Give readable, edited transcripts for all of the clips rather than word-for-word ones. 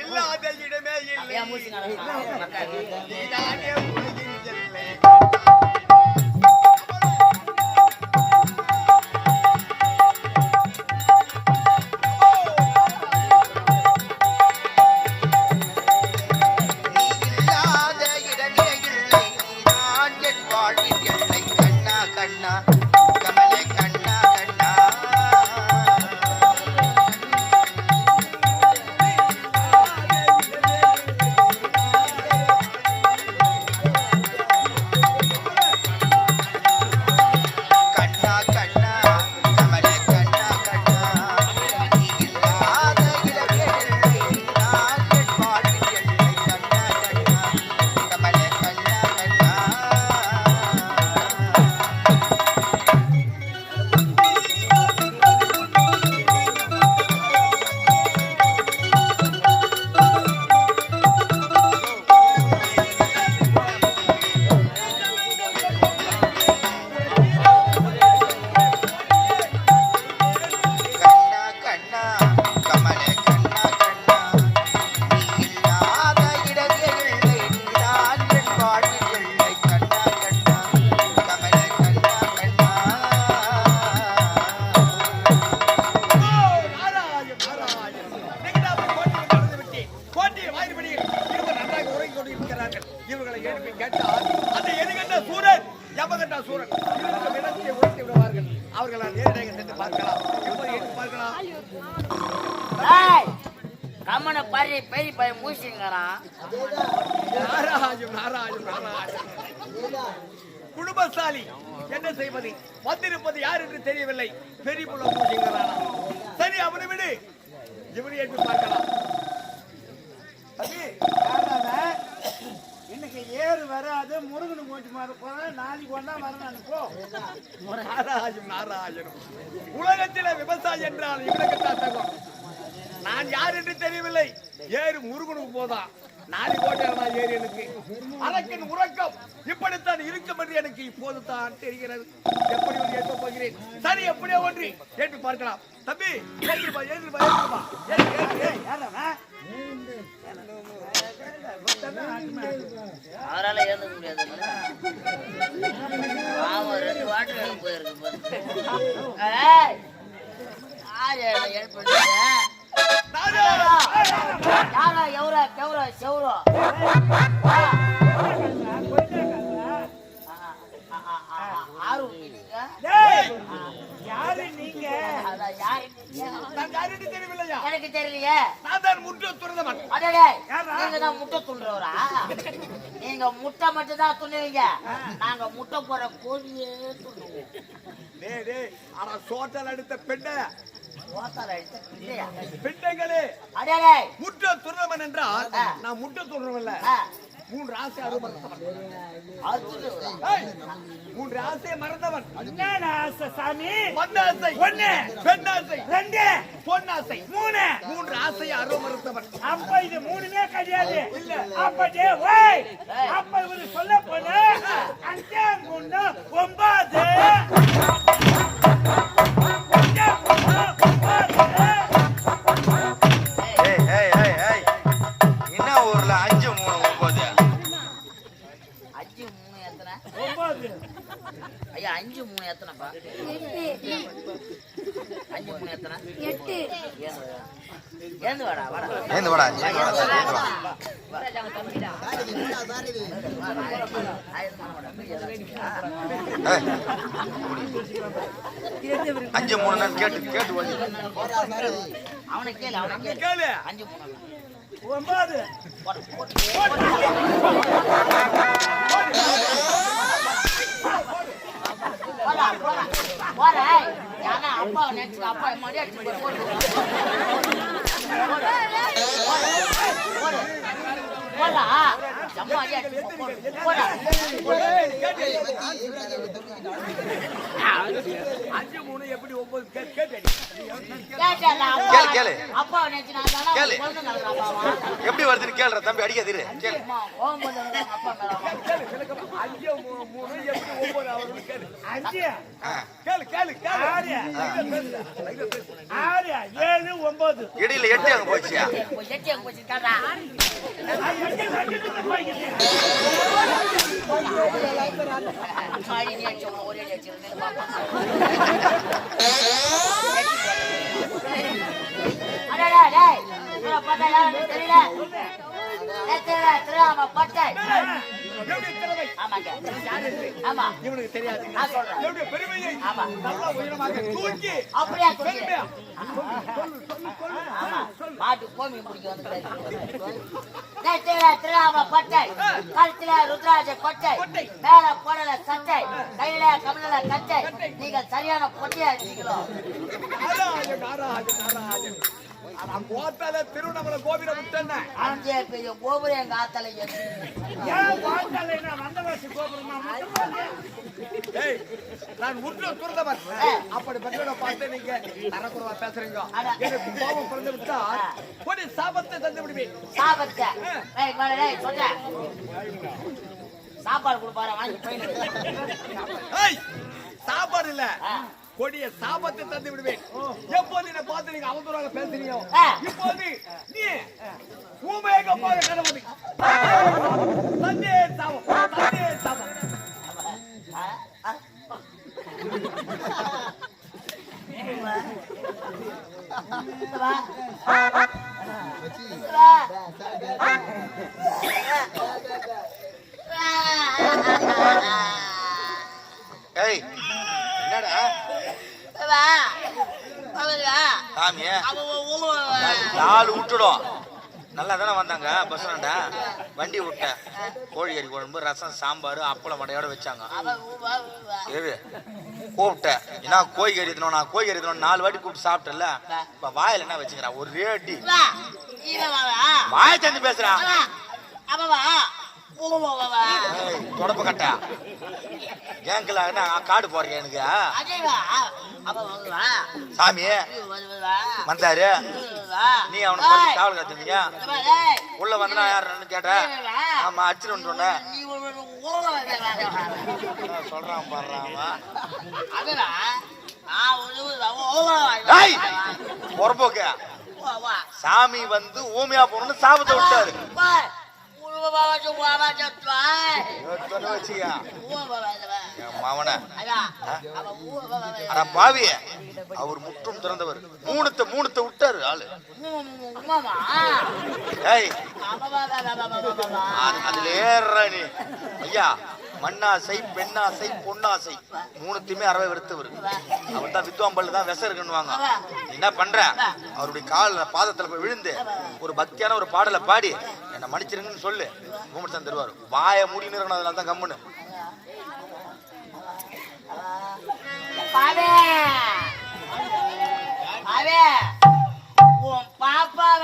இல்லாத இடமே இல்லை. குடும்பசாலி என்ன செய்வது? வந்திருப்பது யார் என்று தெரியவில்லை. பெரிய புள்ள பூசிங்கிறானா? சரி, அவனை விடு, இவனை எடுத்து பார்க்கலாம். இன்னைக்கு ஏறு வராது, முருகனு போட்டு மாற போறேன், நாளைக்கு ஒன்னா வரணும். நாராஜம் நாராஜனும் உலகத்தில விவசாயி என்றால் இவனுக்குத்தான் தகும். நான் யார் என்று தெரியவில்லை. ஏறு முருகனுக்கு போதான். நாளை போட்டா ஏறி எனக்கு அதற்கின் உறக்கம் இப்படித்தான் இருக்கும் என்று எனக்கு இப்போது தான் தெரிகிறது. எப்படி ஒன்று ஏற்க போகிறேன். சரி, எப்படியோ ஒன்று ஏற்று பார்க்கலாம். தம்பி ஏற்றுப்பா, ஏற்றுப்பா, ஏற்றுப்பா. அவரால ஏற்க முடியாது. 2 வாட்டர் போயிருக்கு. எனக்கு தெரியலையே. முட்டை துறந்தவன். முட்டை துண்டுறவரா? நீங்க முட்டை மட்டும் தான் துண்ணுவீங்க. நாங்க முட்டை போற கோழியே துண்ணுவோம். ஆனா சோட்டல் அடுத்த பெண்ணை பெண்களே முட்டை துறவன் என்றால் நான் முட்டை துறவல்ல. 3 ஆசை அறுமறந்தவன். 3 ஆசையை மறந்தவன். சாமி, மண்ணாசை 1, பெண்ணாசை 2, பொன்னாசை 3. 3 ஆசையை அறுமறந்தவன். அப்ப இது 3மே கிடையாது. இல்ல, அப்ப அப்ப இவரு சொல்ல போன 5 3 9 என்ன ஊர்ல 5 3 9 5 3 எத்தனை? 9. ஐயா 5 3 எத்தனைப்பா? 5 3 எத்தனை? 8. ஏந்து வாடா, வாடா. ஏந்து வாடா, ஏந்து வாடா. அஞ்சு மூணு கேட்டு கேட்டு அவனை கேளு, அவனை கேளு. 5 3 9. அப்பா நெக்ஸ்ட் அப்பா மடியா போடா அம்மா அடியா போடா 5 3 எப்படி 9 கேட்டு கேளு அப்பா நெக்ஸ்ட் நான் கேளு எப்படி வருதுன்னு கேளுடா தம்பி. அடிக்காதீரு கேளு. அப்பா 5 3 8 9 அவருக்கு கேளு. 5 கேளு கேளு கேளு. 6 7 9 இடையில 8 அங்க போச்சியா? எட்டி போச்சு காடா. மாடி நீ அடிச்ச ஒரே அடிச்சிருந்தே பாப்பா. அடடா டேய். இவர பார்த்தா யாரு தெரியல. தெரியல பட்டை. எப்படி திறமை? ஆமாங்க. ஆமா. இவனுக்கு தெரியாது. நான் சொல்றேன். எப்படி பெருமையை ஆமா. நல்லா உயரமாக தூக்கி அப்படியே தூக்கி. பெருமையா. ஆமா. மாட்டு கோமி முடிக்க வந்து. திராம பட்டை. கழுத்துல ருத்ராஜ கொட்டை. மேல போடல சட்டை. கையில கமல கட்டை. நீங்கள் சரியான பொட்டியா இருக்கீங்களோ? நாராயண நாராயண நாராயண. நான் கோத்தால திருவண்ணாமலை கோவில விட்டேன். அஞ்சே பெரிய கோபுரம் எங்க ஆத்தல ஏன் வாங்கலைன்னா வந்தவாசி கோபுரமா ஏய் நான் உருட்டு துறந்தவன். அப்படி பட்டோட பார்த்து நீங்க தரக்குறவா பேசுறீங்க. எனக்கு கோபம் பிறந்து விட்டா ஒரு சாபத்தை தந்து விடுவேன். சாபத்தை. ஏய் மேல டேய் சொல்ற. சாப்பாடு கொடுப்பார வாங்கி போயிடு. ஏய் சாப்பாடு இல்ல. கொடிய சாபத்தை தந்து விடுவேன். எப்போது என்ன பார்த்து நீங்க அவதூறாக பேசுறீங்க. இப்போது நீ ஊமையாக போக கடவுள். தந்தே சாபம் தந்தே சாபம். ஏய் என்னடா சாமி ஆளு விட்டுடும். நல்லா தானே வந்தாங்க பஸ் ஸ்டாண்டா. வண்டி விட்டேன். கோழிக்கறி குழம்பு ரசம் சாம்பார் அப்பளம் மடையோட வச்சாங்க. ஏது கூப்பிட்டேன் என்ன கோழிக்கறி எத்தணும் நான் கோழிக்கறி எத்தணும் 4 வாட்டி கூப்பிட்டு சாப்பிட்டல. இப்ப வாயில என்ன வச்சுக்கிறா ஒரே அடி வாய தந்து பேசுறா. தொடப்ப கட்டா ஏங்கல காடு போறீங்க எனக்கு சாமி வந்தாரு. நீ அவனுக்கு காவல் காத்துனீங்க. உள்ள வந்தா யாருன்னு கேட்ட. ஆமா அடிச்சுன்னு சொன்ன சொல்றான் பாடுறான் பொறப்போக்க. சாமி வந்து ஊமையா போகணும்னு சாபத்தை விட்டாரு. பாவிய அவர் முற்றும் திறந்தவர். மூணத்தை விட்டாரு ஆளு. அதுல ஏற நீ ஐயா மண்ணாசை பெண்ணாசை பொன்னாசை மூணுத்தையுமே அறவை வெறுத்தவர். அவர் தான் வித்வாம்பல் தான் விஷம் இருக்குன்னுவாங்க. என்ன பண்ற அவருடைய கால பாதத்துல போய் விழுந்து ஒரு பக்தியான ஒரு பாடலை பாடி என்ன மன்னிச்சிருங்கன்னு சொல்லு. விமர்சனம் தருவார். வாய மூடின்னு இருக்கணும். அதனால தான் கம்முன்னு பாப்பாவ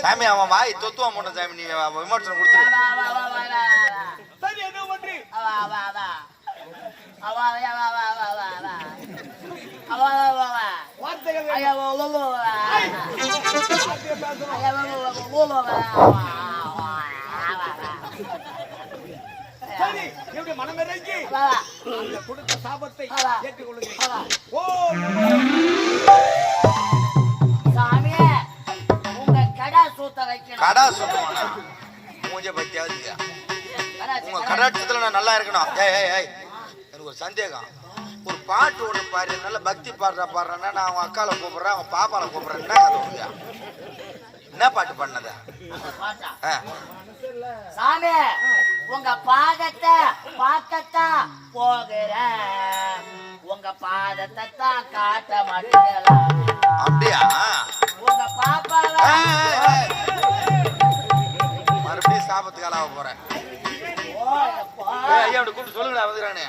சாமி அவன் வாய் தொத்துவான் போட்ட சாமி. நீ விமர்சனம் கொடுத்துரு. மனமிறங்கி கொடுத்த சாபத்தை ஏற்றுக்கொள்ளுகிறேன். கடா சுத்தமான மூஞ்ச பத்தியாவது உங்க கடாட்சத்துல நான் நல்லா இருக்கணும். எனக்கு ஒரு சந்தேகம். ஒரு பாட்டு ஒண்ணு பாரு நல்ல பக்தி பாடுறேன்னா நான் அவங்க அக்கால கூப்பிடுறேன் அவங்க பாப்பால கூப்பிடுறேன். என்ன கதை என்ன பாட்டு பண்ணத சாமி உங்க பாதத்தை பார்க்கத்தான் போகிறேன். உங்க பாதத்தை தான் காட்ட மாட்டீங்களா? அப்படியா? உங்க பாப்பாவை மறுபடியும் சாபத்துக்கு ஆளாக போறேன். ஐயா அப்படி கூப்பிட்டு சொல்லுங்கடா வந்துக்கிறானே.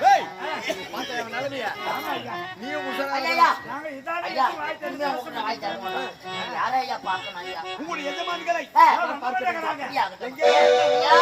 நீயும் உஷாரா ஐயா நாங்க இதானே ஐயா வாய் இங்க உங்களை வாய் தர மாட்டோம். யாரை ஐயா பார்க்கணும் ஐயா? உங்களுடைய எஜமான்களை ஏய், பார்க்கிறேன். அப்படியா? ஐயா